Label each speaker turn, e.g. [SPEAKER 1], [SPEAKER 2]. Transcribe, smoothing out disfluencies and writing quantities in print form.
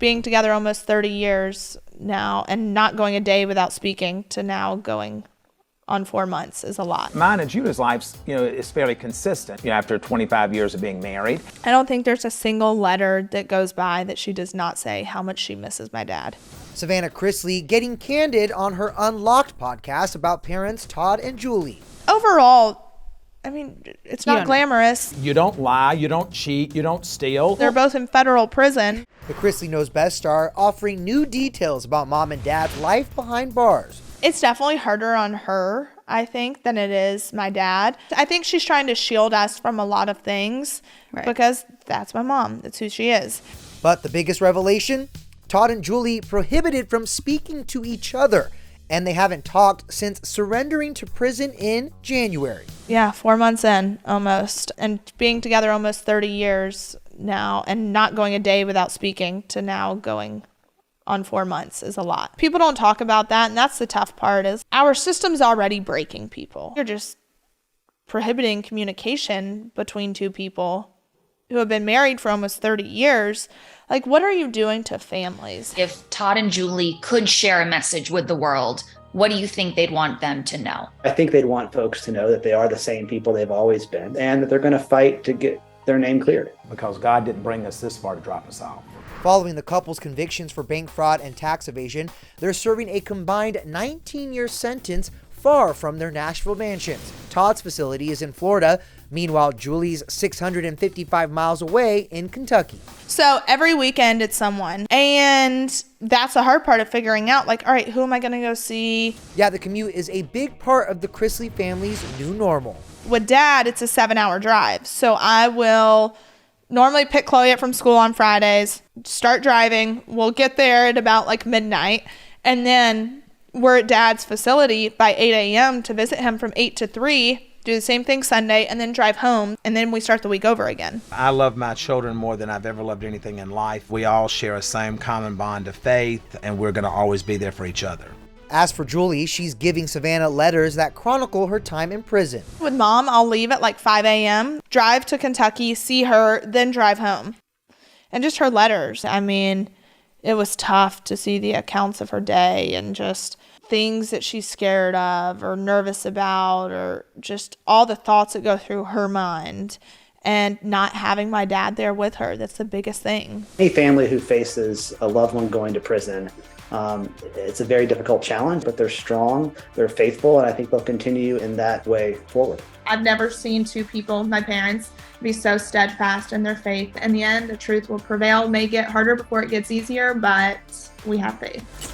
[SPEAKER 1] being together almost 30 years now and not going a day without speaking to now going on 4 months is a lot.
[SPEAKER 2] Mine and Judah's lives, is fairly consistent, after 25 years of being married.
[SPEAKER 1] I don't think there's a single letter that goes by that she does not say how much she misses my dad.
[SPEAKER 3] Savannah Chrisley getting candid on her Unlocked podcast about parents Todd and Julie.
[SPEAKER 1] Overall, it's not glamorous.
[SPEAKER 2] You don't lie, you don't cheat, you don't steal.
[SPEAKER 1] They're both in federal prison.
[SPEAKER 3] The Chrisley Knows Best star offering new details about mom and dad's life behind bars.
[SPEAKER 1] It's definitely harder on her, I think, than it is my dad. I think she's trying to shield us from a lot of things because that's my mom. That's who she is.
[SPEAKER 3] But the biggest revelation? Todd and Julie prohibited from speaking to each other, and they haven't talked since surrendering to prison in January.
[SPEAKER 1] Yeah, 4 months in, almost. And being together almost 30 years now and not going a day without speaking to now going on 4 months is a lot. People don't talk about that, and that's the tough part is our system's already breaking people. You're just prohibiting communication between two people who have been married for almost 30 years. Like, what are you doing to families?
[SPEAKER 4] If Todd and Julie could share a message with the world, what do you think they'd want them to know?
[SPEAKER 5] I think they'd want folks to know that they are the same people they've always been and that they're going to fight to get their name cleared.
[SPEAKER 2] Because God didn't bring us this far to drop us off.
[SPEAKER 3] Following the couple's convictions for bank fraud and tax evasion, they're serving a combined 19-year sentence far from their Nashville mansions. Todd's facility is in Florida. Meanwhile, Julie's 655 miles away in Kentucky.
[SPEAKER 1] So every weekend it's someone. And that's the hard part of figuring out, all right, who am I going to go see?
[SPEAKER 3] Yeah, the commute is a big part of the Chrisley family's new normal.
[SPEAKER 1] With Dad, it's a 7-hour drive. So I will normally pick Chloe up from school on Fridays, start driving. We'll get there at about midnight. And then we're at Dad's facility by 8 a.m. to visit him from 8 to 3. Do the same thing Sunday, and then drive home, and then we start the week over again.
[SPEAKER 2] I love my children more than I've ever loved anything in life. We all share a same common bond of faith, and we're going to always be there for each other.
[SPEAKER 3] As for Julie, she's giving Savannah letters that chronicle her time in prison.
[SPEAKER 1] With Mom, I'll leave at 5 a.m., drive to Kentucky, see her, then drive home. And just her letters. It was tough to see the accounts of her day and just things that she's scared of or nervous about or just all the thoughts that go through her mind, and not having my dad there with her. That's the biggest thing.
[SPEAKER 5] Any family who faces a loved one going to prison, it's a very difficult challenge, but they're strong, they're faithful, and I think they'll continue in that way forward.
[SPEAKER 1] I've never seen two people, my parents, be so steadfast in their faith. In the end, the truth will prevail. It may get harder before it gets easier, but we have faith.